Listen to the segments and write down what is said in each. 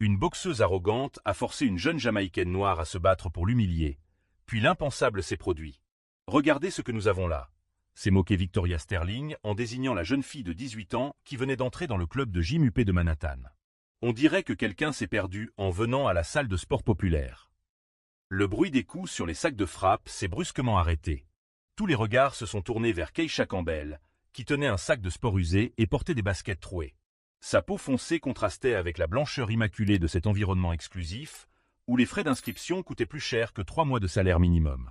Une boxeuse arrogante a forcé une jeune Jamaïcaine noire à se battre pour l'humilier. Puis l'impensable s'est produit. Regardez ce que nous avons là, s'est moquée Victoria Sterling en désignant la jeune fille de 18 ans qui venait d'entrer dans le club de gym UP de Manhattan. On dirait que quelqu'un s'est perdu en venant à la salle de sport populaire. Le bruit des coups sur les sacs de frappe s'est brusquement arrêté. Tous les regards se sont tournés vers Keisha Campbell, qui tenait un sac de sport usé et portait des baskets trouées. Sa peau foncée contrastait avec la blancheur immaculée de cet environnement exclusif, où les frais d'inscription coûtaient plus cher que 3 mois de salaire minimum.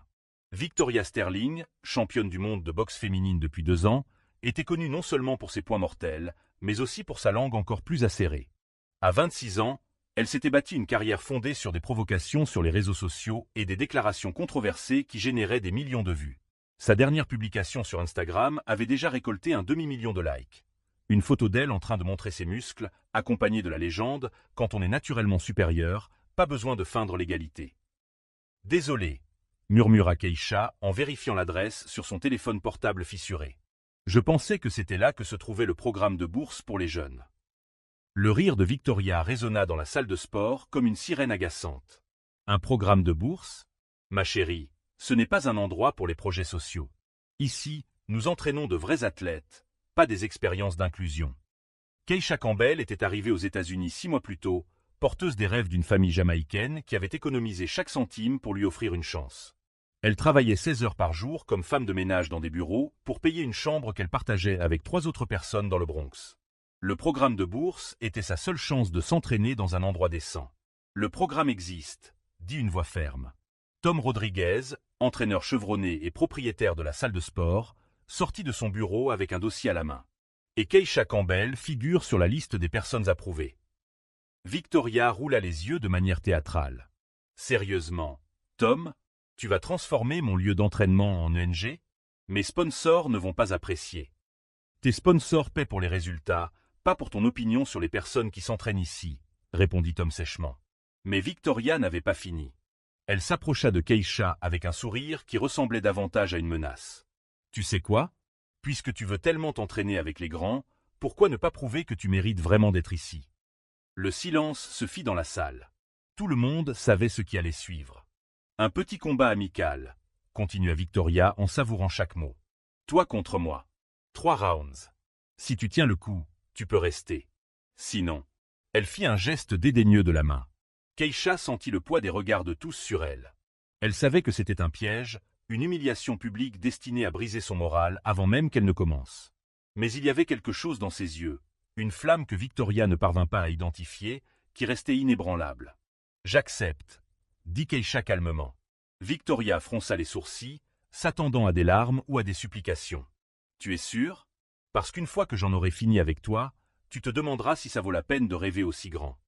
Victoria Sterling, championne du monde de boxe féminine depuis 2 ans, était connue non seulement pour ses poings mortels, mais aussi pour sa langue encore plus acérée. À 26 ans, elle s'était bâtie une carrière fondée sur des provocations sur les réseaux sociaux et des déclarations controversées qui généraient des millions de vues. Sa dernière publication sur Instagram avait déjà récolté un demi-million de likes. Une photo d'elle en train de montrer ses muscles, accompagnée de la légende « Quand on est naturellement supérieur, pas besoin de feindre l'égalité ». « Désolé », murmura Keisha en vérifiant l'adresse sur son téléphone portable fissuré. « Je pensais que c'était là que se trouvait le programme de bourse pour les jeunes. » Le rire de Victoria résonna dans la salle de sport comme une sirène agaçante. « Un programme de bourse ? Ma chérie, ce n'est pas un endroit pour les projets sociaux. Ici, nous entraînons de vrais athlètes, pas des expériences d'inclusion. » Keisha Campbell était arrivée aux États-Unis 6 mois plus tôt, porteuse des rêves d'une famille jamaïcaine qui avait économisé chaque centime pour lui offrir une chance. Elle travaillait 16 heures par jour comme femme de ménage dans des bureaux pour payer une chambre qu'elle partageait avec 3 autres personnes dans le Bronx. Le programme de bourse était sa seule chance de s'entraîner dans un endroit décent. « Le programme existe », dit une voix ferme. Tom Rodriguez, entraîneur chevronné et propriétaire de la salle de sport, sortit de son bureau avec un dossier à la main. Et Keisha Campbell figure sur la liste des personnes approuvées. Victoria roula les yeux de manière théâtrale. « Sérieusement, Tom, tu vas transformer mon lieu d'entraînement en ENG ? Mes sponsors ne vont pas apprécier. Tes sponsors paient pour les résultats, pas pour ton opinion sur les personnes qui s'entraînent ici, » répondit Tom sèchement. Mais Victoria n'avait pas fini. Elle s'approcha de Keisha avec un sourire qui ressemblait davantage à une menace. « Tu sais quoi ? Puisque tu veux tellement t'entraîner avec les grands, pourquoi ne pas prouver que tu mérites vraiment d'être ici ?» Le silence se fit dans la salle. Tout le monde savait ce qui allait suivre. « Un petit combat amical », continua Victoria en savourant chaque mot. « Toi contre moi. 3 rounds. Si tu tiens le coup, tu peux rester. Sinon… » Elle fit un geste dédaigneux de la main. Keisha sentit le poids des regards de tous sur elle. Elle savait que c'était un piège, une humiliation publique destinée à briser son moral avant même qu'elle ne commence. Mais il y avait quelque chose dans ses yeux, une flamme que Victoria ne parvint pas à identifier, qui restait inébranlable. « J'accepte », dit Keisha calmement. Victoria fronça les sourcils, s'attendant à des larmes ou à des supplications. « Tu es sûr ? Parce qu'une fois que j'en aurai fini avec toi, tu te demanderas si ça vaut la peine de rêver aussi grand. »«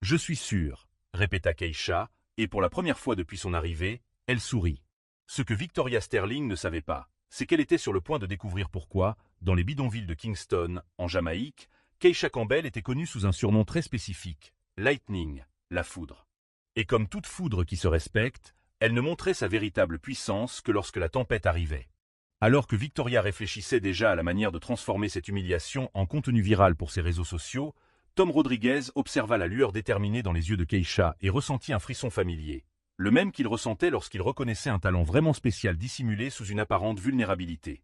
Je suis sûr », répéta Keisha, et pour la première fois depuis son arrivée, elle sourit. Ce que Victoria Sterling ne savait pas, c'est qu'elle était sur le point de découvrir pourquoi, dans les bidonvilles de Kingston, en Jamaïque, Keisha Campbell était connue sous un surnom très spécifique, Lightning, la foudre. Et comme toute foudre qui se respecte, elle ne montrait sa véritable puissance que lorsque la tempête arrivait. Alors que Victoria réfléchissait déjà à la manière de transformer cette humiliation en contenu viral pour ses réseaux sociaux, Tom Rodriguez observa la lueur déterminée dans les yeux de Keisha et ressentit un frisson familier, le même qu'il ressentait lorsqu'il reconnaissait un talent vraiment spécial dissimulé sous une apparente vulnérabilité.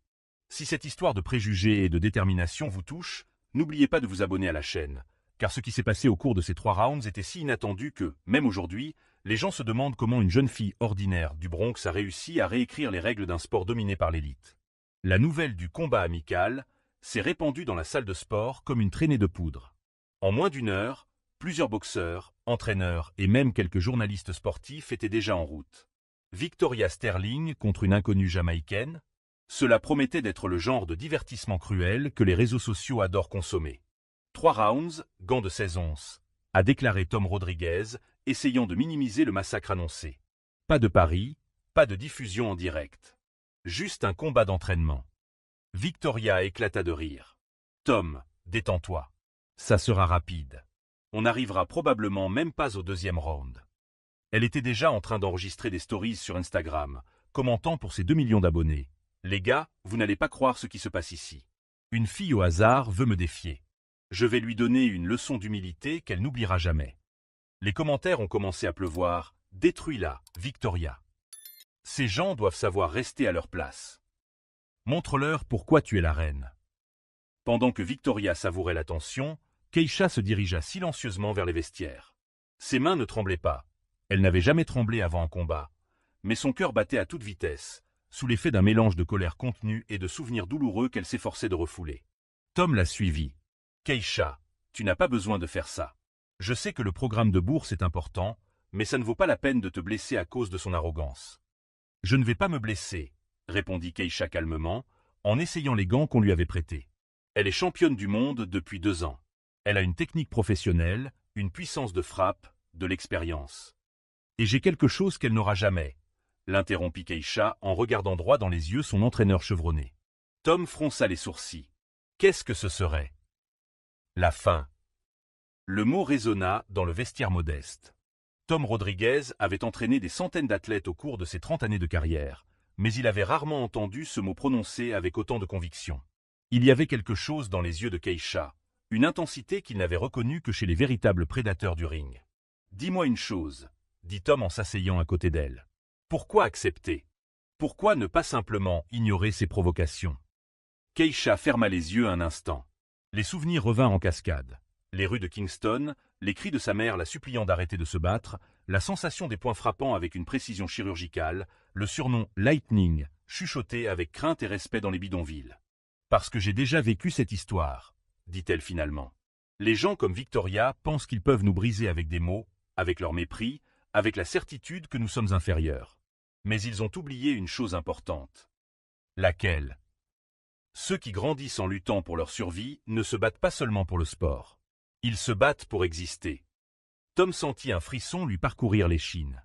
Si cette histoire de préjugés et de détermination vous touche, n'oubliez pas de vous abonner à la chaîne, car ce qui s'est passé au cours de ces 3 rounds était si inattendu que, même aujourd'hui, les gens se demandent comment une jeune fille ordinaire du Bronx a réussi à réécrire les règles d'un sport dominé par l'élite. La nouvelle du combat amical s'est répandue dans la salle de sport comme une traînée de poudre. En moins d'1 heure, plusieurs boxeurs, entraîneurs et même quelques journalistes sportifs étaient déjà en route. Victoria Sterling contre une inconnue jamaïcaine, cela promettait d'être le genre de divertissement cruel que les réseaux sociaux adorent consommer. 3 rounds, gants de 16 onces, a déclaré Tom Rodriguez, essayant de minimiser le massacre annoncé. Pas de pari, pas de diffusion en direct. Juste un combat d'entraînement. Victoria éclata de rire. « Tom, détends-toi. Ça sera rapide. On n'arrivera probablement même pas au 2e round. » Elle était déjà en train d'enregistrer des stories sur Instagram, commentant pour ses 2 millions d'abonnés. « Les gars, vous n'allez pas croire ce qui se passe ici. Une fille au hasard veut me défier. Je vais lui donner une leçon d'humilité qu'elle n'oubliera jamais. » Les commentaires ont commencé à pleuvoir. Détruis-la, Victoria. Ces gens doivent savoir rester à leur place. Montre-leur pourquoi tu es la reine. Pendant que Victoria savourait l'attention, Keisha se dirigea silencieusement vers les vestiaires. Ses mains ne tremblaient pas. Elle n'avait jamais tremblé avant un combat. Mais son cœur battait à toute vitesse, sous l'effet d'un mélange de colère contenue et de souvenirs douloureux qu'elle s'efforçait de refouler. Tom la suivit. « Keisha, tu n'as pas besoin de faire ça. Je sais que le programme de bourse est important, mais ça ne vaut pas la peine de te blesser à cause de son arrogance. »« Je ne vais pas me blesser, » répondit Keisha calmement, en essayant les gants qu'on lui avait prêtés. Elle est championne du monde depuis 2 ans. Elle a une technique professionnelle, une puissance de frappe, de l'expérience. « Et j'ai quelque chose qu'elle n'aura jamais, » l'interrompit Keisha en regardant droit dans les yeux son entraîneur chevronné. Tom fronça les sourcils. Qu'est-ce que ce serait? La fin. Le mot résonna dans le vestiaire modeste. Tom Rodriguez avait entraîné des centaines d'athlètes au cours de ses 30 années de carrière, mais il avait rarement entendu ce mot prononcé avec autant de conviction. Il y avait quelque chose dans les yeux de Keisha, une intensité qu'il n'avait reconnue que chez les véritables prédateurs du ring. « Dis-moi une chose, » dit Tom en s'asseyant à côté d'elle. « Pourquoi accepter? Pourquoi ne pas simplement ignorer ses provocations ?» Keisha ferma les yeux un instant. Les souvenirs revinrent en cascade. Les rues de Kingston, les cris de sa mère la suppliant d'arrêter de se battre, la sensation des poings frappants avec une précision chirurgicale, le surnom « Lightning » chuchoté avec crainte et respect dans les bidonvilles. « Parce que j'ai déjà vécu cette histoire », dit-elle finalement. Les gens comme Victoria pensent qu'ils peuvent nous briser avec des mots, avec leur mépris, avec la certitude que nous sommes inférieurs. Mais ils ont oublié une chose importante. Laquelle? Ceux qui grandissent en luttant pour leur survie ne se battent pas seulement pour le sport. Ils se battent pour exister. Tom sentit un frisson lui parcourir l'échine.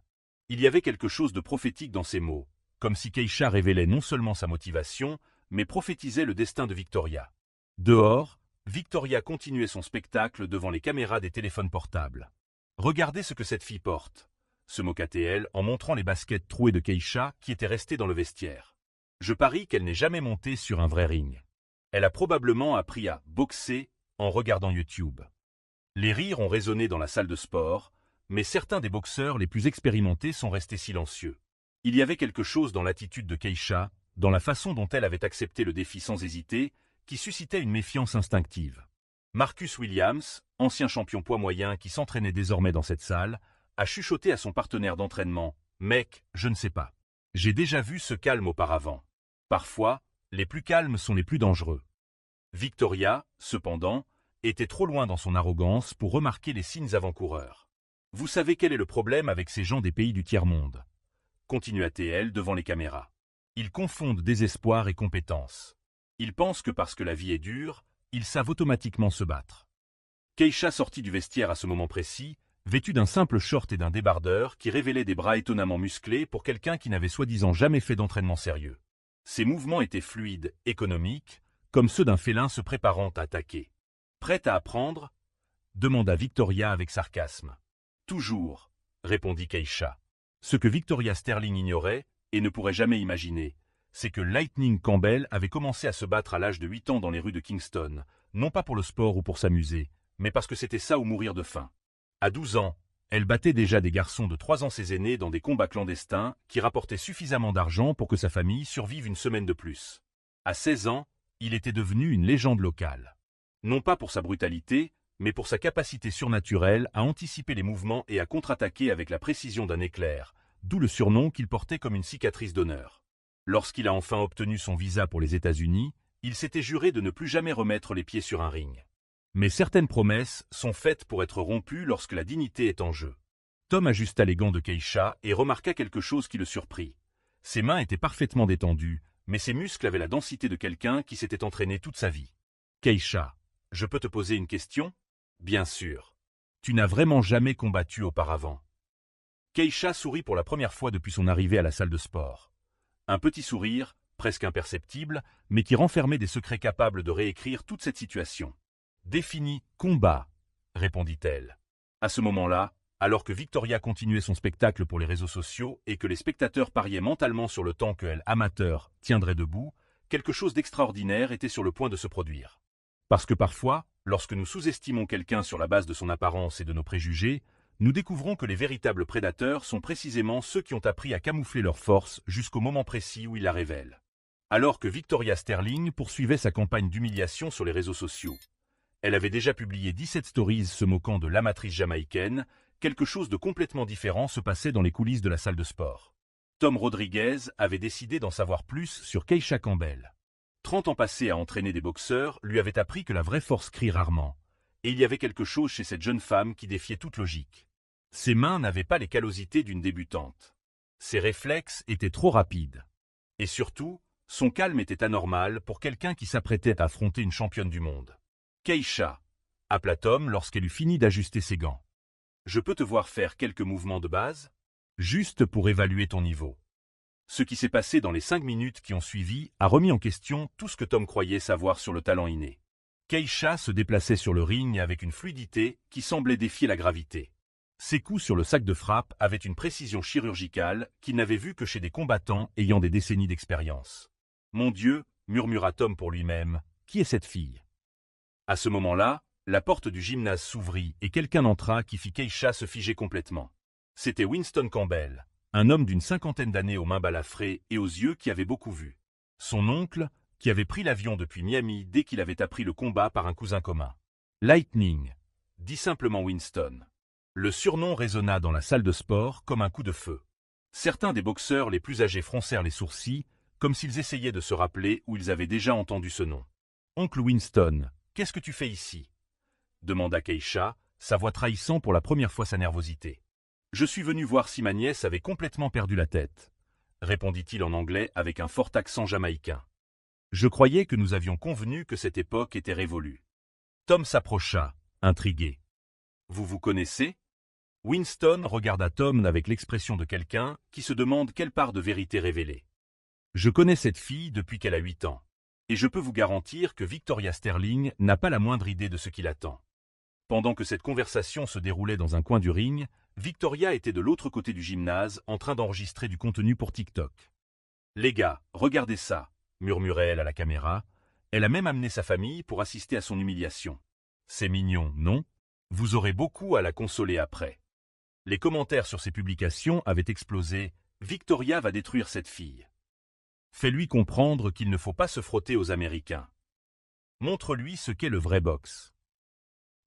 Il y avait quelque chose de prophétique dans ces mots, comme si Keisha révélait non seulement sa motivation, mais prophétisait le destin de Victoria. Dehors, Victoria continuait son spectacle devant les caméras des téléphones portables. « Regardez ce que cette fille porte », se moqua-t-elle en montrant les baskets trouées de Keisha qui étaient restées dans le vestiaire. « Je parie qu'elle n'est jamais montée sur un vrai ring. Elle a probablement appris à boxer en regardant YouTube. » Les rires ont résonné dans la salle de sport, mais certains des boxeurs les plus expérimentés sont restés silencieux. Il y avait quelque chose dans l'attitude de Keisha, dans la façon dont elle avait accepté le défi sans hésiter, qui suscitait une méfiance instinctive. Marcus Williams, ancien champion poids moyen qui s'entraînait désormais dans cette salle, a chuchoté à son partenaire d'entraînement « Mec, je ne sais pas. J'ai déjà vu ce calme auparavant. Parfois, les plus calmes sont les plus dangereux. » Victoria, cependant, était trop loin dans son arrogance pour remarquer les signes avant-coureurs. « Vous savez quel est le problème avec ces gens des pays du tiers-monde » continua-t-elle devant les caméras. « Ils confondent désespoir et compétence. Ils pensent que parce que la vie est dure, ils savent automatiquement se battre. » Keisha sortit du vestiaire à ce moment précis, vêtue d'un simple short et d'un débardeur qui révélait des bras étonnamment musclés pour quelqu'un qui n'avait soi-disant jamais fait d'entraînement sérieux. Ses mouvements étaient fluides, économiques, comme ceux d'un félin se préparant à attaquer. « Prête à apprendre » demanda Victoria avec sarcasme. « Toujours » répondit Keisha. Ce que Victoria Sterling ignorait, et ne pourrait jamais imaginer, c'est que Lightning Campbell avait commencé à se battre à l'âge de 8 ans dans les rues de Kingston, non pas pour le sport ou pour s'amuser, mais parce que c'était ça ou mourir de faim. À 12 ans, elle battait déjà des garçons de 3 ans ses aînés dans des combats clandestins qui rapportaient suffisamment d'argent pour que sa famille survive une semaine de plus. À 16 ans, il était devenu une légende locale. Non pas pour sa brutalité, mais pour sa capacité surnaturelle à anticiper les mouvements et à contre-attaquer avec la précision d'un éclair, d'où le surnom qu'il portait comme une cicatrice d'honneur. Lorsqu'il a enfin obtenu son visa pour les États-Unis, il s'était juré de ne plus jamais remettre les pieds sur un ring. Mais certaines promesses sont faites pour être rompues lorsque la dignité est en jeu. Tom ajusta les gants de Keisha et remarqua quelque chose qui le surprit. Ses mains étaient parfaitement détendues, mais ses muscles avaient la densité de quelqu'un qui s'était entraîné toute sa vie. « Keisha, je peux te poser une question ?»« Bien sûr. Tu n'as vraiment jamais combattu auparavant. » Keisha sourit pour la première fois depuis son arrivée à la salle de sport. Un petit sourire, presque imperceptible, mais qui renfermait des secrets capables de réécrire toute cette situation. « Défini combat », répondit-elle. À ce moment-là, alors que Victoria continuait son spectacle pour les réseaux sociaux et que les spectateurs pariaient mentalement sur le temps qu'elle, amateur, tiendrait debout, quelque chose d'extraordinaire était sur le point de se produire. Parce que parfois, lorsque nous sous-estimons quelqu'un sur la base de son apparence et de nos préjugés, Nous découvrons que les véritables prédateurs sont précisément ceux qui ont appris à camoufler leur force jusqu'au moment précis où ils la révèlent. Alors que Victoria Sterling poursuivait sa campagne d'humiliation sur les réseaux sociaux. Elle avait déjà publié 17 stories se moquant de l'amatrice jamaïcaine, quelque chose de complètement différent se passait dans les coulisses de la salle de sport. Tom Rodriguez avait décidé d'en savoir plus sur Keisha Campbell. 30 ans passés à entraîner des boxeurs lui avaient appris que la vraie force crie rarement. Et il y avait quelque chose chez cette jeune femme qui défiait toute logique. Ses mains n'avaient pas les callosités d'une débutante. Ses réflexes étaient trop rapides. Et surtout, son calme était anormal pour quelqu'un qui s'apprêtait à affronter une championne du monde. « Keisha » appela Tom lorsqu'elle eut fini d'ajuster ses gants. « Je peux te voir faire quelques mouvements de base ? Juste pour évaluer ton niveau. » Ce qui s'est passé dans les 5 minutes qui ont suivi a remis en question tout ce que Tom croyait savoir sur le talent inné. Keisha se déplaçait sur le ring avec une fluidité qui semblait défier la gravité. Ses coups sur le sac de frappe avaient une précision chirurgicale qu'il n'avait vue que chez des combattants ayant des décennies d'expérience. « Mon Dieu » murmura Tom pour lui-même, « qui est cette fille ?» À ce moment-là, la porte du gymnase s'ouvrit et quelqu'un entra qui fit Keisha se figer complètement. C'était Winston Campbell, un homme d'une 50aine d'années aux mains balafrées et aux yeux qui avait beaucoup vu. Son oncle, qui avait pris l'avion depuis Miami dès qu'il avait appris le combat par un cousin commun. « Lightning », dit simplement Winston. Le surnom résonna dans la salle de sport comme un coup de feu. Certains des boxeurs les plus âgés froncèrent les sourcils, comme s'ils essayaient de se rappeler où ils avaient déjà entendu ce nom. « Oncle Winston, qu'est-ce que tu fais ici ?» demanda Keisha, sa voix trahissant pour la première fois sa nervosité. « Je suis venu voir si ma nièce avait complètement perdu la tête, » répondit-il en anglais avec un fort accent jamaïcain. « Je croyais que nous avions convenu que cette époque était révolue. » Tom s'approcha, intrigué. « Vous vous connaissez ?» Winston regarda Tom avec l'expression de quelqu'un qui se demande quelle part de vérité révéler. « Je connais cette fille depuis qu'elle a 8 ans, et je peux vous garantir que Victoria Sterling n'a pas la moindre idée de ce qui l'attend. » Pendant que cette conversation se déroulait dans un coin du ring, Victoria était de l'autre côté du gymnase en train d'enregistrer du contenu pour TikTok. « Les gars, regardez ça !» murmurait-elle à la caméra. Elle a même amené sa famille pour assister à son humiliation. « C'est mignon, non ? Vous aurez beaucoup à la consoler après. » Les commentaires sur ces publications avaient explosé. « Victoria va détruire cette fille. Fais-lui comprendre qu'il ne faut pas se frotter aux Américains. Montre-lui ce qu'est le vrai boxe. »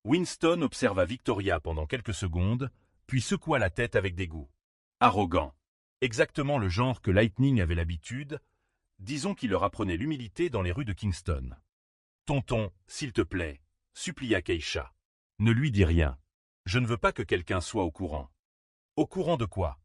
Winston observa Victoria pendant quelques secondes, puis secoua la tête avec dégoût. Arrogant. Exactement le genre que Lightning avait l'habitude, disons qu'il leur apprenait l'humilité dans les rues de Kingston. « Tonton, s'il te plaît, » supplia Keisha. « Ne lui dis rien. Je ne veux pas que quelqu'un soit au courant. »« Au courant de quoi ?»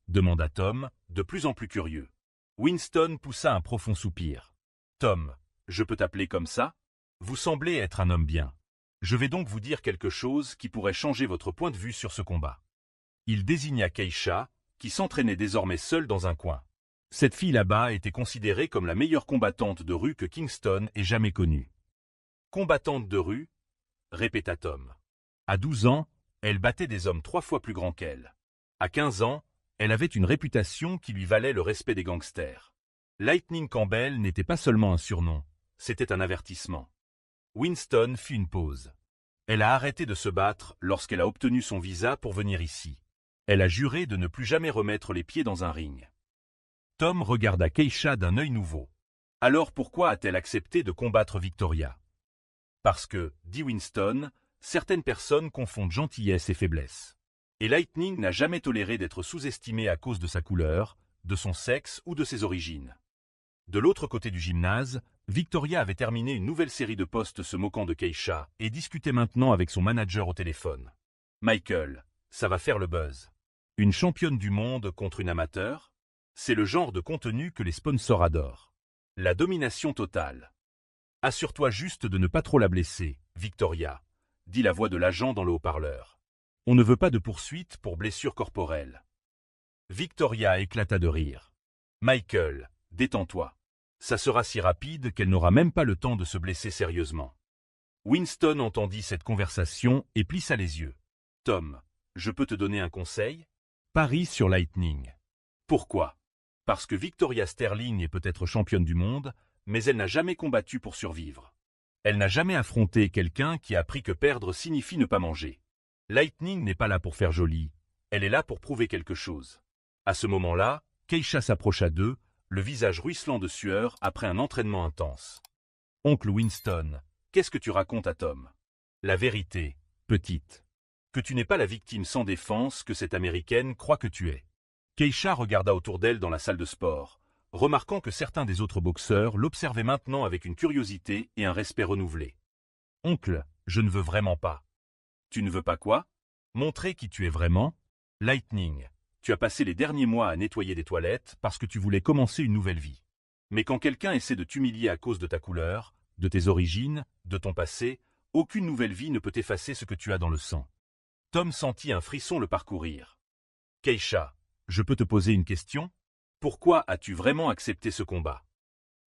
demanda Tom, de plus en plus curieux. Winston poussa un profond soupir. « Tom, je peux t'appeler comme ça ? Vous semblez être un homme bien. Je vais donc vous dire quelque chose qui pourrait changer votre point de vue sur ce combat. » Il désigna Keisha, qui s'entraînait désormais seule dans un coin. Cette fille là-bas était considérée comme la meilleure combattante de rue que Kingston ait jamais connue. « Combattante de rue ?» répéta Tom. À 12 ans, elle battait des hommes 3 fois plus grands qu'elle. À 15 ans, elle avait une réputation qui lui valait le respect des gangsters. Lightning Campbell n'était pas seulement un surnom, c'était un avertissement. Winston fit une pause. Elle a arrêté de se battre lorsqu'elle a obtenu son visa pour venir ici. Elle a juré de ne plus jamais remettre les pieds dans un ring. Tom regarda Keisha d'un œil nouveau. Alors pourquoi a-t-elle accepté de combattre Victoria? Parce que, dit Winston, certaines personnes confondent gentillesse et faiblesse. Et Lightning n'a jamais toléré d'être sous-estimée à cause de sa couleur, de son sexe ou de ses origines. De l'autre côté du gymnase, Victoria avait terminé une nouvelle série de posts se moquant de Keisha et discutait maintenant avec son manager au téléphone. « Michael, ça va faire le buzz. Une championne du monde contre une amateur? C'est le genre de contenu que les sponsors adorent. La domination totale. Assure-toi juste de ne pas trop la blesser, Victoria, » dit la voix de l'agent dans le haut-parleur. On ne veut pas de poursuite pour blessure corporelle. Victoria éclata de rire. « Michael, détends-toi. Ça sera si rapide qu'elle n'aura même pas le temps de se blesser sérieusement. » Winston entendit cette conversation et plissa les yeux. « Tom, je peux te donner un conseil? Parie sur Lightning. » Pourquoi? Parce que Victoria Sterling est peut-être championne du monde, mais elle n'a jamais combattu pour survivre. Elle n'a jamais affronté quelqu'un qui a appris que perdre signifie ne pas manger. Lightning n'est pas là pour faire joli, elle est là pour prouver quelque chose. À ce moment-là, Keisha s'approcha d'eux, le visage ruisselant de sueur après un entraînement intense. « Oncle Winston, qu'est-ce que tu racontes à Tom? La vérité, petite. Que tu n'es pas la victime sans défense que cette Américaine croit que tu es. » Keisha regarda autour d'elle dans la salle de sport, remarquant que certains des autres boxeurs l'observaient maintenant avec une curiosité et un respect renouvelés. « Oncle, je ne veux vraiment pas. »« Tu ne veux pas quoi? Montrer qui tu es vraiment? Lightning, tu as passé les derniers mois à nettoyer des toilettes parce que tu voulais commencer une nouvelle vie. Mais quand quelqu'un essaie de t'humilier à cause de ta couleur, de tes origines, de ton passé, aucune nouvelle vie ne peut effacer ce que tu as dans le sang. » Tom sentit un frisson le parcourir. « Keisha, je peux te poser une question? Pourquoi as-tu vraiment accepté ce combat? »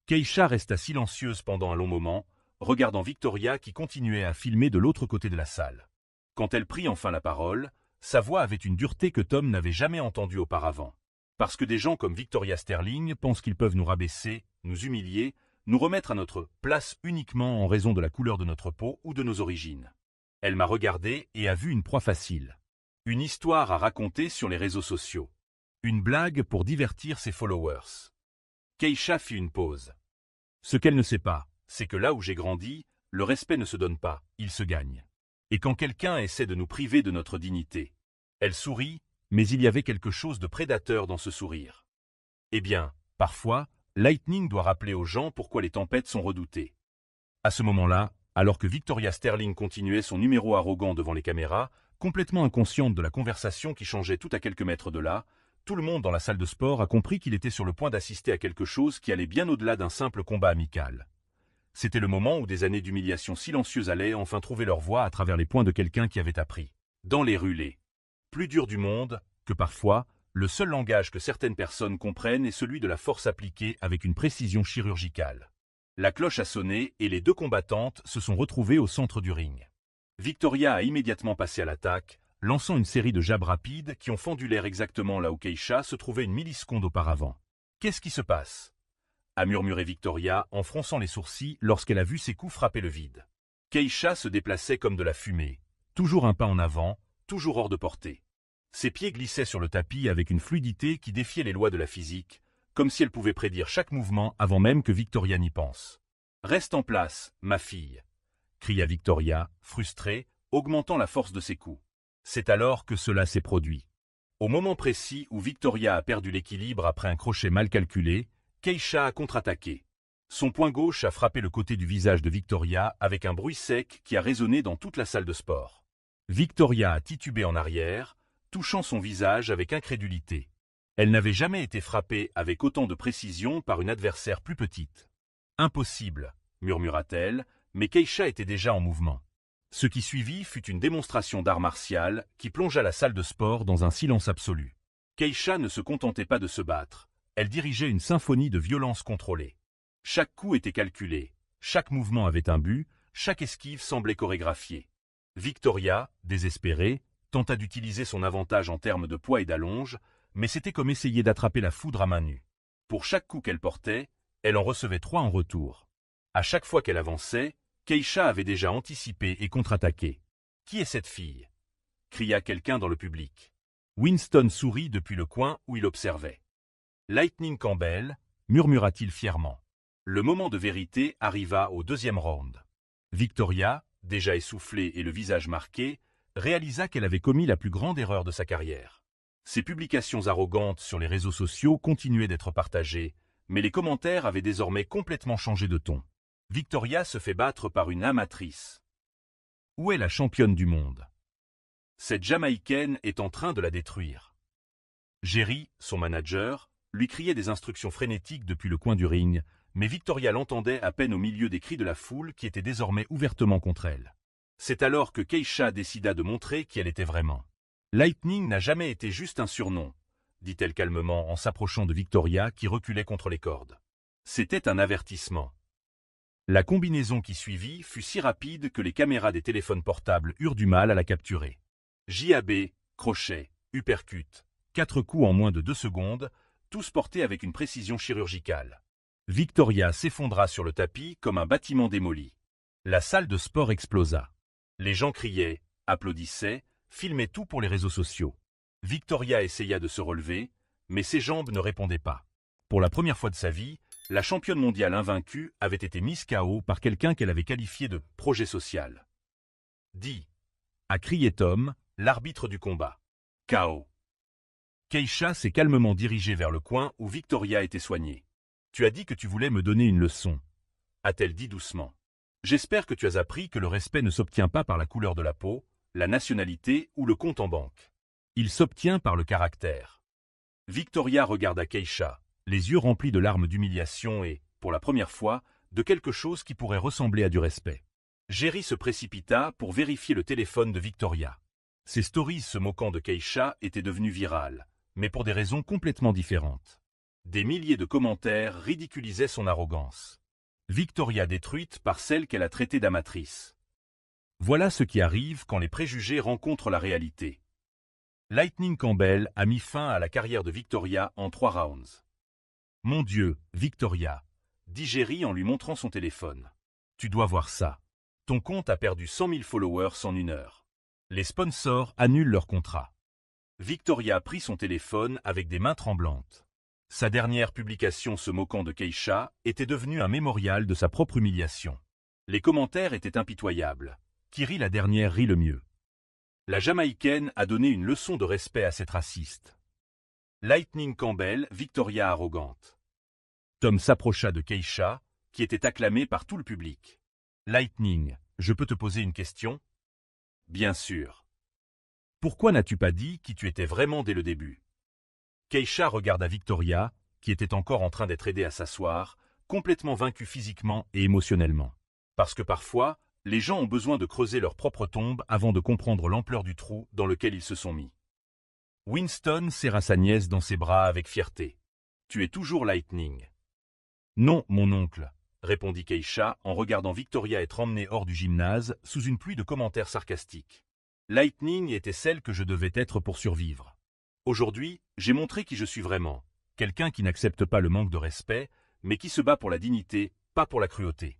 Keisha resta silencieuse pendant un long moment, regardant Victoria qui continuait à filmer de l'autre côté de la salle. Quand elle prit enfin la parole, sa voix avait une dureté que Tom n'avait jamais entendue auparavant. Parce que des gens comme Victoria Sterling pensent qu'ils peuvent nous rabaisser, nous humilier, nous remettre à notre place uniquement en raison de la couleur de notre peau ou de nos origines. Elle m'a regardé et a vu une proie facile. Une histoire à raconter sur les réseaux sociaux. Une blague pour divertir ses followers. Keisha fit une pause. Ce qu'elle ne sait pas, c'est que là où j'ai grandi, le respect ne se donne pas, il se gagne. Et quand quelqu'un essaie de nous priver de notre dignité, elle sourit, mais il y avait quelque chose de prédateur dans ce sourire. Eh bien, parfois, Lightning doit rappeler aux gens pourquoi les tempêtes sont redoutées. À ce moment-là, alors que Victoria Sterling continuait son numéro arrogant devant les caméras, complètement inconsciente de la conversation qui changeait tout à quelques mètres de là, tout le monde dans la salle de sport a compris qu'il était sur le point d'assister à quelque chose qui allait bien au-delà d'un simple combat amical. C'était le moment où des années d'humiliation silencieuse allaient enfin trouver leur voix à travers les poings de quelqu'un qui avait appris. Dans les rulés. Plus dur du monde, que parfois, le seul langage que certaines personnes comprennent est celui de la force appliquée avec une précision chirurgicale. La cloche a sonné et les deux combattantes se sont retrouvées au centre du ring. Victoria a immédiatement passé à l'attaque, lançant une série de jabs rapides qui ont fendu l'air exactement là où Keisha se trouvait une milliseconde auparavant. « Qu'est-ce qui se passe ?» a murmuré Victoria en fronçant les sourcils lorsqu'elle a vu ses coups frapper le vide. Keisha se déplaçait comme de la fumée, toujours un pas en avant, toujours hors de portée. Ses pieds glissaient sur le tapis avec une fluidité qui défiait les lois de la physique, comme si elle pouvait prédire chaque mouvement avant même que Victoria n'y pense. « Reste en place, ma fille !» cria Victoria, frustrée, augmentant la force de ses coups. C'est alors que cela s'est produit. Au moment précis où Victoria a perdu l'équilibre après un crochet mal calculé, Keisha a contre-attaqué. Son poing gauche a frappé le côté du visage de Victoria avec un bruit sec qui a résonné dans toute la salle de sport. Victoria a titubé en arrière, touchant son visage avec incrédulité. Elle n'avait jamais été frappée avec autant de précision par une adversaire plus petite. « Impossible !» murmura-t-elle, mais Keisha était déjà en mouvement. Ce qui suivit fut une démonstration d'art martial qui plongea la salle de sport dans un silence absolu. Keisha ne se contentait pas de se battre. Elle dirigeait une symphonie de violence contrôlée. Chaque coup était calculé, chaque mouvement avait un but, chaque esquive semblait chorégraphiée. Victoria, désespérée, tenta d'utiliser son avantage en termes de poids et d'allonge, mais c'était comme essayer d'attraper la foudre à main nue. Pour chaque coup qu'elle portait, elle en recevait 3 en retour. À chaque fois qu'elle avançait, Keisha avait déjà anticipé et contre-attaqué. « Qui est cette fille ?» cria quelqu'un dans le public. Winston sourit depuis le coin où il observait. « Lightning Campbell » murmura-t-il fièrement. Le moment de vérité arriva au 2e round. Victoria, déjà essoufflée et le visage marqué, réalisa qu'elle avait commis la plus grande erreur de sa carrière. Ses publications arrogantes sur les réseaux sociaux continuaient d'être partagées, mais les commentaires avaient désormais complètement changé de ton. Victoria se fait battre par une amatrice. Où est la championne du monde? Cette Jamaïcaine est en train de la détruire. Jerry, son manager, lui criait des instructions frénétiques depuis le coin du ring, mais Victoria l'entendait à peine au milieu des cris de la foule qui était désormais ouvertement contre elle. C'est alors que Keisha décida de montrer qui elle était vraiment. « Lightning n'a jamais été juste un surnom », dit-elle calmement en s'approchant de Victoria qui reculait contre les cordes. C'était un avertissement. La combinaison qui suivit fut si rapide que les caméras des téléphones portables eurent du mal à la capturer. JAB, crochet, uppercut, 4 coups en moins de 2 secondes, tous portés avec une précision chirurgicale. Victoria s'effondra sur le tapis comme un bâtiment démoli. La salle de sport explosa. Les gens criaient, applaudissaient, filmait tout pour les réseaux sociaux. Victoria essaya de se relever, mais ses jambes ne répondaient pas. Pour la première fois de sa vie, la championne mondiale invaincue avait été mise KO par quelqu'un qu'elle avait qualifié de « projet social ». « Dis !» a crié Tom, l'arbitre du combat. KO. Keisha s'est calmement dirigée vers le coin où Victoria était soignée. « Tu as dit que tu voulais me donner une leçon », a-t-elle dit doucement. « J'espère que tu as appris que le respect ne s'obtient pas par la couleur de la peau, la nationalité ou le compte en banque. Il s'obtient par le caractère. » Victoria regarda Keisha, les yeux remplis de larmes d'humiliation et, pour la première fois, de quelque chose qui pourrait ressembler à du respect. Jerry se précipita pour vérifier le téléphone de Victoria. Ses stories se moquant de Keisha étaient devenues virales, mais pour des raisons complètement différentes. Des milliers de commentaires ridiculisaient son arrogance. Victoria détruite par celle qu'elle a traitée d'amatrice. Voilà ce qui arrive quand les préjugés rencontrent la réalité. Lightning Campbell a mis fin à la carrière de Victoria en 3 rounds. « Mon Dieu, Victoria », dit Jerry en lui montrant son téléphone. « Tu dois voir ça. Ton compte a perdu 100 000 followers en 1 heure. Les sponsors annulent leur contrat. » Victoria prit son téléphone avec des mains tremblantes. Sa dernière publication se moquant de Keisha était devenue un mémorial de sa propre humiliation. Les commentaires étaient impitoyables. Qui rit la dernière rit le mieux. La Jamaïcaine a donné une leçon de respect à cette raciste. Lightning Campbell, Victoria arrogante. Tom s'approcha de Keisha, qui était acclamée par tout le public. Lightning, je peux te poser une question? Bien sûr. Pourquoi n'as-tu pas dit qui tu étais vraiment dès le début? Keisha regarda Victoria, qui était encore en train d'être aidée à s'asseoir, complètement vaincue physiquement et émotionnellement. Parce que parfois, les gens ont besoin de creuser leur propre tombe avant de comprendre l'ampleur du trou dans lequel ils se sont mis. Winston serra sa nièce dans ses bras avec fierté. « Tu es toujours Lightning. »« Non, mon oncle, » répondit Keisha en regardant Victoria être emmenée hors du gymnase sous une pluie de commentaires sarcastiques. Lightning était celle que je devais être pour survivre. Aujourd'hui, j'ai montré qui je suis vraiment, quelqu'un qui n'accepte pas le manque de respect, mais qui se bat pour la dignité, pas pour la cruauté.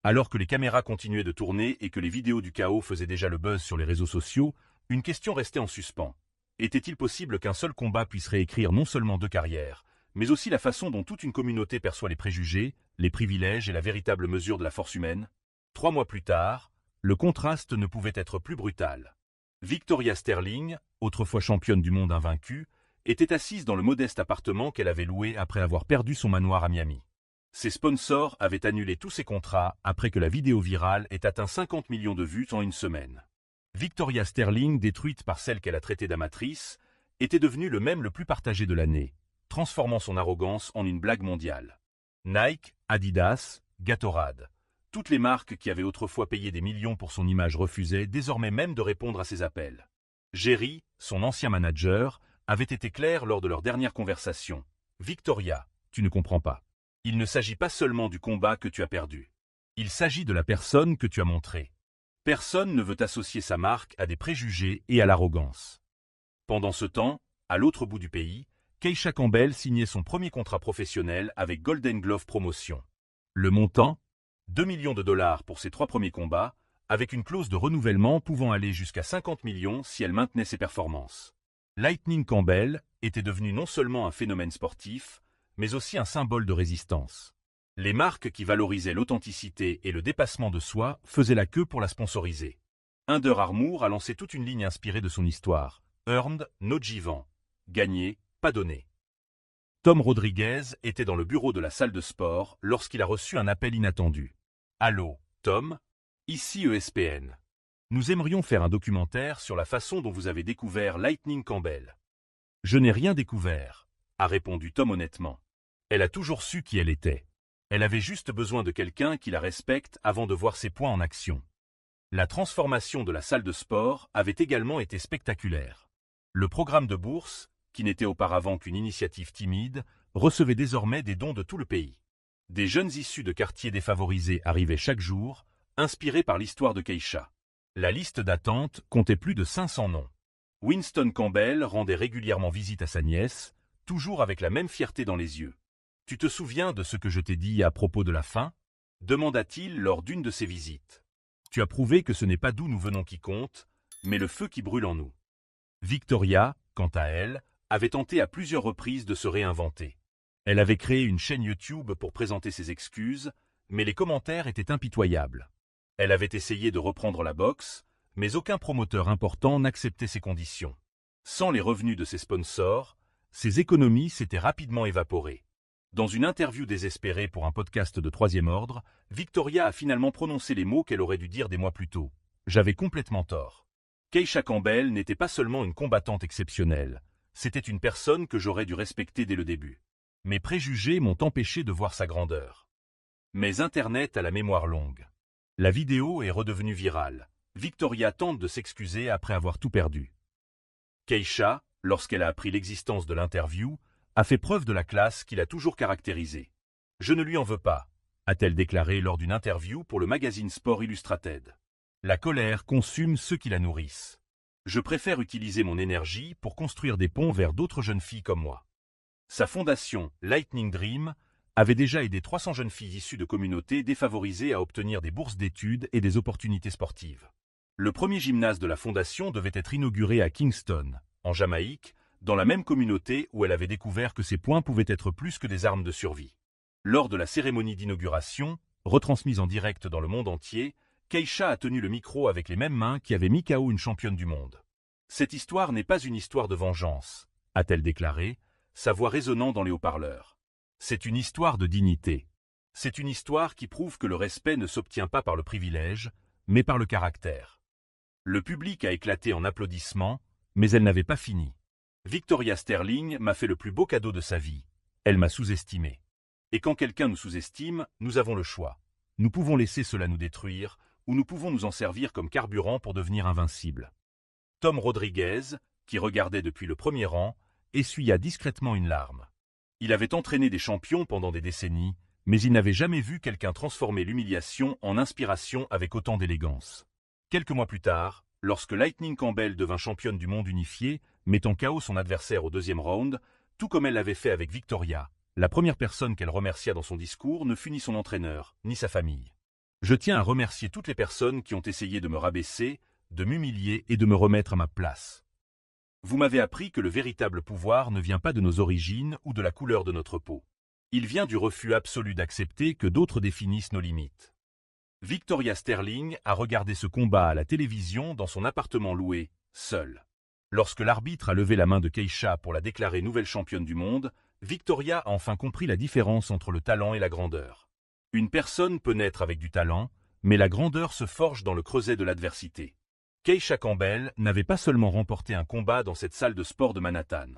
Alors que les caméras continuaient de tourner et que les vidéos du chaos faisaient déjà le buzz sur les réseaux sociaux, une question restait en suspens. Était-il possible qu'un seul combat puisse réécrire non seulement 2 carrières, mais aussi la façon dont toute une communauté perçoit les préjugés, les privilèges et la véritable mesure de la force humaine? 3 mois plus tard, le contraste ne pouvait être plus brutal. Victoria Sterling, autrefois championne du monde invaincue, était assise dans le modeste appartement qu'elle avait loué après avoir perdu son manoir à Miami. Ses sponsors avaient annulé tous ses contrats après que la vidéo virale ait atteint 50 millions de vues en 1 semaine. Victoria Sterling, détruite par celle qu'elle a traitée d'amatrice, était devenue le mème le plus partagé de l'année, transformant son arrogance en une blague mondiale. Nike, Adidas, Gatorade, toutes les marques qui avaient autrefois payé des millions pour son image refusaient désormais même de répondre à ses appels. Jerry, son ancien manager, avait été clair lors de leur dernière conversation. « Victoria, tu ne comprends pas. Il ne s'agit pas seulement du combat que tu as perdu. Il s'agit de la personne que tu as montrée. Personne ne veut associer sa marque à des préjugés et à l'arrogance. » Pendant ce temps, à l'autre bout du pays, Keisha Campbell signait son premier contrat professionnel avec Golden Glove Promotion. Le montant? 2 millions de dollars pour ses 3 premiers combats, avec une clause de renouvellement pouvant aller jusqu'à 50 millions si elle maintenait ses performances. Lightning Campbell était devenu non seulement un phénomène sportif, mais aussi un symbole de résistance. Les marques qui valorisaient l'authenticité et le dépassement de soi faisaient la queue pour la sponsoriser. Under Armour a lancé toute une ligne inspirée de son histoire. Earned, no Jivan. Gagné, pas donné. Tom Rodriguez était dans le bureau de la salle de sport lorsqu'il a reçu un appel inattendu. « Allô, Tom? Ici ESPN. Nous aimerions faire un documentaire sur la façon dont vous avez découvert Lightning Campbell. » « Je n'ai rien découvert, » a répondu Tom honnêtement. Elle a toujours su qui elle était. Elle avait juste besoin de quelqu'un qui la respecte avant de voir ses points en action. La transformation de la salle de sport avait également été spectaculaire. Le programme de bourse, qui n'était auparavant qu'une initiative timide, recevait désormais des dons de tout le pays. Des jeunes issus de quartiers défavorisés arrivaient chaque jour, inspirés par l'histoire de Keisha. La liste d'attente comptait plus de 500 noms. Winston Campbell rendait régulièrement visite à sa nièce, toujours avec la même fierté dans les yeux. « Tu te souviens de ce que je t'ai dit à propos de la faim ?» demanda-t-il lors d'une de ses visites. « Tu as prouvé que ce n'est pas d'où nous venons qui compte, mais le feu qui brûle en nous. Victoria, quant à elle, avait tenté à plusieurs reprises de se réinventer. Elle avait créé une chaîne YouTube pour présenter ses excuses, mais les commentaires étaient impitoyables. Elle avait essayé de reprendre la boxe, mais aucun promoteur important n'acceptait ses conditions. Sans les revenus de ses sponsors, ses économies s'étaient rapidement évaporées. Dans une interview désespérée pour un podcast de troisième ordre, Victoria a finalement prononcé les mots qu'elle aurait dû dire des mois plus tôt. « J'avais complètement tort. » Keisha Campbell n'était pas seulement une combattante exceptionnelle, c'était une personne que j'aurais dû respecter dès le début. Mes préjugés m'ont empêché de voir sa grandeur. Mais Internet a la mémoire longue. La vidéo est redevenue virale. Victoria tente de s'excuser après avoir tout perdu. Keisha, lorsqu'elle a appris l'existence de l'interview, a fait preuve de la classe qui l'a toujours caractérisée. « Je ne lui en veux pas », a-t-elle déclaré lors d'une interview pour le magazine Sport Illustrated. La colère consume ceux qui la nourrissent. Je préfère utiliser mon énergie pour construire des ponts vers d'autres jeunes filles comme moi. Sa fondation, Lightning Dream, avait déjà aidé 300 jeunes filles issues de communautés défavorisées à obtenir des bourses d'études et des opportunités sportives. Le premier gymnase de la fondation devait être inauguré à Kingston, en Jamaïque, dans la même communauté où elle avait découvert que ses poings pouvaient être plus que des armes de survie. Lors de la cérémonie d'inauguration, retransmise en direct dans le monde entier, Keisha a tenu le micro avec les mêmes mains qui avaient mis KO une championne du monde. « Cette histoire n'est pas une histoire de vengeance », a-t-elle déclaré, sa voix résonnant dans les haut-parleurs. C'est une histoire de dignité. C'est une histoire qui prouve que le respect ne s'obtient pas par le privilège, mais par le caractère. Le public a éclaté en applaudissements, mais elle n'avait pas fini. Victoria Sterling m'a fait le plus beau cadeau de sa vie. Elle m'a sous-estimé. Et quand quelqu'un nous sous-estime, nous avons le choix. Nous pouvons laisser cela nous détruire, ou nous pouvons nous en servir comme carburant pour devenir invincibles. Tom Rodriguez, qui regardait depuis le premier rang, essuya discrètement une larme. Il avait entraîné des champions pendant des décennies, mais il n'avait jamais vu quelqu'un transformer l'humiliation en inspiration avec autant d'élégance. Quelques mois plus tard, lorsque Lightning Campbell devint championne du monde unifié, mettant KO son adversaire au deuxième round, tout comme elle l'avait fait avec Victoria, la première personne qu'elle remercia dans son discours ne fut ni son entraîneur, ni sa famille. Je tiens à remercier toutes les personnes qui ont essayé de me rabaisser, de m'humilier et de me remettre à ma place. Vous m'avez appris que le véritable pouvoir ne vient pas de nos origines ou de la couleur de notre peau. Il vient du refus absolu d'accepter que d'autres définissent nos limites. Victoria Sterling a regardé ce combat à la télévision dans son appartement loué, seule. Lorsque l'arbitre a levé la main de Keisha pour la déclarer nouvelle championne du monde, Victoria a enfin compris la différence entre le talent et la grandeur. Une personne peut naître avec du talent, mais la grandeur se forge dans le creuset de l'adversité. Keisha Campbell n'avait pas seulement remporté un combat dans cette salle de sport de Manhattan.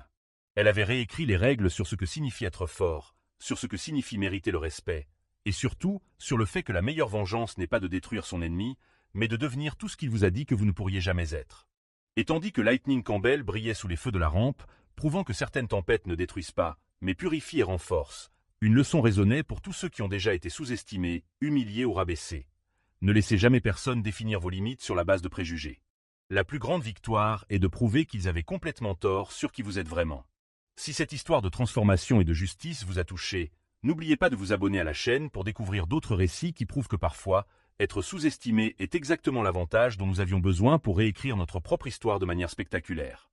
Elle avait réécrit les règles sur ce que signifie être fort, sur ce que signifie mériter le respect, et surtout sur le fait que la meilleure vengeance n'est pas de détruire son ennemi, mais de devenir tout ce qu'il vous a dit que vous ne pourriez jamais être. Et tandis que Lightning Campbell brillait sous les feux de la rampe, prouvant que certaines tempêtes ne détruisent pas, mais purifient et renforcent, une leçon résonnait pour tous ceux qui ont déjà été sous-estimés, humiliés ou rabaissés. Ne laissez jamais personne définir vos limites sur la base de préjugés. La plus grande victoire est de prouver qu'ils avaient complètement tort sur qui vous êtes vraiment. Si cette histoire de transformation et de justice vous a touché, n'oubliez pas de vous abonner à la chaîne pour découvrir d'autres récits qui prouvent que parfois, être sous-estimé est exactement l'avantage dont nous avions besoin pour réécrire notre propre histoire de manière spectaculaire.